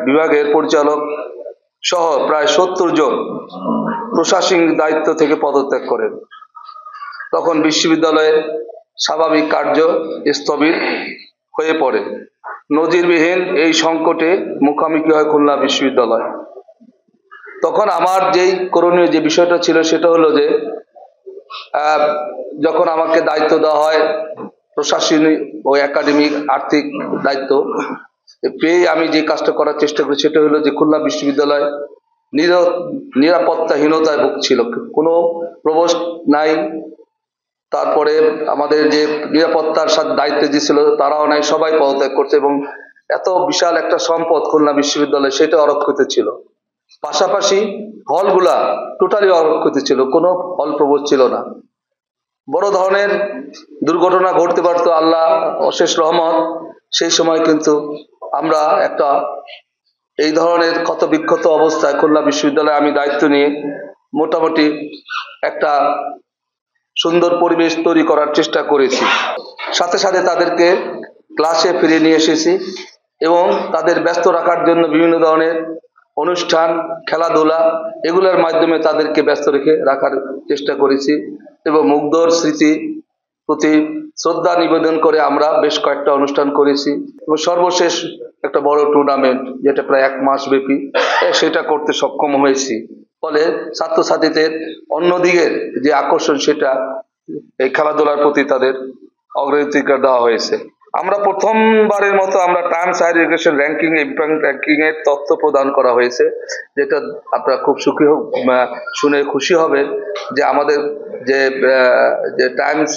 বিভাগের পরিচালক সহ প্রায় ৭০ জন প্রশাসনিক দায়িত্ব থেকে পদত্যাগ করেন। তখন বিশ্ববিদ্যালয়ের স্বাভাবিক কার্য স্থবির হয়ে পড়ে। নজিরবিহীন এই সংকটে মুখোমুখি হয় খুলনা বিশ্ববিদ্যালয়। তখন আমার যেই করণীয় যে বিষয়টা ছিল সেটা হলো যে যখন আমাকে দায়িত্ব দেওয়া হয় প্রশাসনিক ও একাডেমিক আর্থিক দায়িত্ব পেয়ে আমি যে কাজটা করার চেষ্টা করি সেটা হলো যে খুলনা বিশ্ববিদ্যালয় নিরাপত্তাহীনতায় ভুগছিল, কোনো প্রবোস্ট নাই, তারপরে আমাদের যে নিরাপত্তার সাথে দায়িত্বে দিয়েছিল তারাও নাই, সবাই পদত্যাগ করছে এবং এত বিশাল একটা সম্পদ খুলনা বিশ্ববিদ্যালয় সেটা অরক্ষিত ছিল। পাশাপাশি হলগুলা টোটালি অরক্ষিত ছিল, কোনো হল প্রবোস্ট ছিল না। বড় ধরনের দুর্ঘটনা ঘটতে পারতো, আল্লাহ অশেষ রহমত। সেই সময় কিন্তু আমরা একটা এই ধরনের ক্ষত বিক্ষত অবস্থায় খুলনা বিশ্ববিদ্যালয়ে আমি দায়িত্ব নিয়ে মোটামুটি একটা সুন্দর পরিবেশ তৈরি করার চেষ্টা করেছি। সাথে সাথে তাদেরকে ক্লাসে ফিরিয়ে নিয়ে এসেছি এবং তাদের ব্যস্ত রাখার জন্য বিভিন্ন ধরনের অনুষ্ঠান, খেলাধুলা এগুলোর মাধ্যমে তাদেরকে ব্যস্ত রেখে রাখার চেষ্টা করেছি এবং মুগ্ধর স্মৃতি প্রতি শ্রদ্ধা নিবেদন করে আমরা বেশ কয়েকটা অনুষ্ঠান করেছি এবং সর্বশেষ একটা বড় টুর্নামেন্ট যেটা প্রায় 1 মাস ব্যাপী সেটা করতে সক্ষম হয়েছি। ফলে ছাত্রছাত্রীদের অন্যদিকের যে আকর্ষণ সেটা এই খেলাধুলার প্রতি তাদের অগ্রাধিকার দেওয়া হয়েছে। আমরা প্রথমবারের মতো আমরা Times Higher Education ranking ranking এর তথ্য প্রদান করা হয়েছে, যেটা আপনারা খুব সুখী শুনে খুশি হবেন যে আমাদের যে টাইমস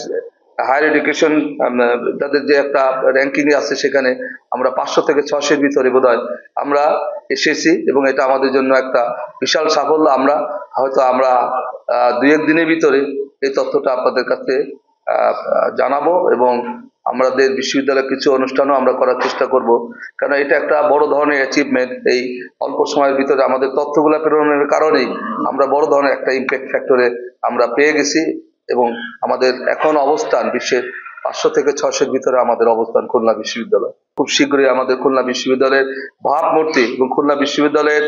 হায়ার এডুকেশন তাদের যে একটা র্যাঙ্কিং আছে সেখানে আমরা 500 থেকে 600-এর ভিতরে বোধহয় আমরা এসেছি এবং এটা আমাদের জন্য একটা বিশাল সাফল্য। আমরা 2-1 দিনের ভিতরে এই তথ্যটা আপনাদের কাছে জানাবো এবং আমাদের বিশ্ববিদ্যালয়ে কিছু অনুষ্ঠানও আমরা করার চেষ্টা করব, কারণ এটা একটা বড় ধরনের অ্যাচিভমেন্ট। এই অল্প সময়ের ভিতরে আমাদের তথ্যগুলো প্রেরণের কারণেই আমরা বড় ধরনের একটা ইম্প্যাক্ট ফ্যাক্টরে আমরা পেয়ে গেছি এবং আমাদের এখন অবস্থান বিশ্বের 500 থেকে 600-এর ভিতরে আমাদের অবস্থান খুলনা বিশ্ববিদ্যালয়। খুব শীঘ্রই আমাদের খুলনা বিশ্ববিদ্যালয়ের ভাবমূর্তি এবং খুলনা বিশ্ববিদ্যালয়ের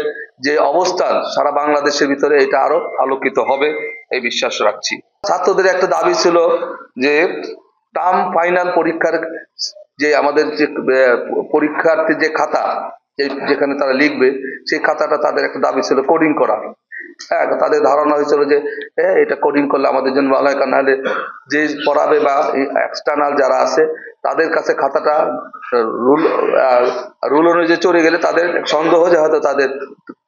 যে অবস্থান সারা বাংলাদেশের ভিতরে এটা আরো আলোকিত হবে এই বিশ্বাস রাখছি। ছাত্রদের একটা দাবি ছিল যে টার্ম ফাইনাল পরীক্ষার যে আমাদের যে পরীক্ষার্থীর যে খাতা যেখানে তারা লিখবে সেই খাতাটা তাদের একটা দাবি ছিল কোডিং করা। হ্যাঁ, তাদের ধারণা হয়েছিল যে এটা কোডিং করলে আমাদের জন্য ভালো হয়, কারণ নাহলে যে পড়াবে বা এক্সটার্নাল যারা আছে তাদের কাছে খাতাটা রুল অনুযায়ী চলে গেলে তাদের সন্দেহ যে হয়তো তাদের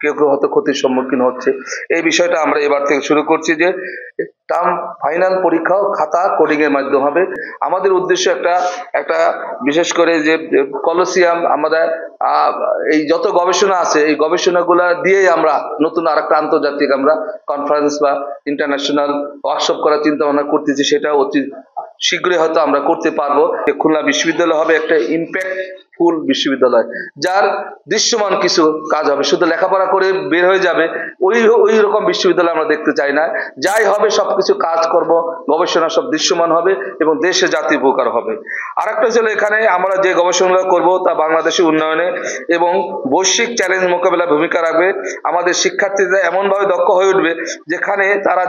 কেউ কেউ হয়তো ক্ষতির সম্মুখীন হচ্ছে। এই বিষয়টা আমরা এবার থেকে শুরু করছি যে টার্ম ফাইনাল পরীক্ষাও খাতা কোডিং এর মাধ্যমে হবে। আমাদের উদ্দেশ্য একটা বিশেষ করে যে কলোসিয়াম আমাদের এই যত গবেষণা আছে এই গবেষণাগুলা দিয়েই আমরা নতুন আরেকটা আন্তর্জাতিক আমরা কনফারেন্স বা ইন্টারন্যাশনাল ওয়ার্কশপ করার চিন্তা ভাবনা করতেছি, সেটা অতি শীঘ্রই হয়তো আমরা করতে পারবো। খুলনা বিশ্ববিদ্যালয় হবে একটা ইম্প্যাক্টফুল বিশ্ববিদ্যালয়, যার দৃশ্যমান কিছু কাজ হবে। শুধু লেখাপড়া করে বের হয়ে যাবে ওই রকম বিশ্ববিদ্যালয় আমরা দেখতে চাই না। যাই হবে সবকিছু কাজকর্ম গবেষণা সব দৃশ্যমান হবে এবং দেশে জাতীয় উপকার হবে। আরেকটা ছিল এখানে আমরা যে গবেষণা করব তা বাংলাদেশের উন্নয়নে এবং বৈশ্বিক চ্যালেঞ্জ মোকাবেলায় ভূমিকা রাখবে। আমাদের শিক্ষার্থীরা এমনভাবে দক্ষ হয়ে উঠবে যেখানে তারা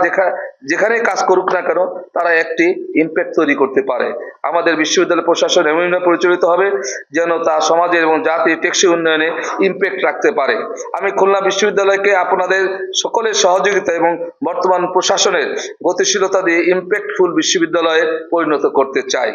যেখানে কাজ করুক না কেন তারা একটি ইম্প্যাক্ট তৈরি করতে পারে। আমাদের বিশ্ববিদ্যালয় প্রশাসন এমনভাবে পরিচালিত হবে যেন তা সমাজের এবং জাতির টেকসই উন্নয়নে ইম্প্যাক্ট রাখতে পারে। আমি খুলনা বিশ্ববিদ্যালয়কে আপনাদের সকলের সহযোগিতা এবং বর্তমান প্রশাসনের গতিশীলতা দিয়ে ইম্প্যাক্টফুল বিশ্ববিদ্যালয়ে পরিণত করতে চাই।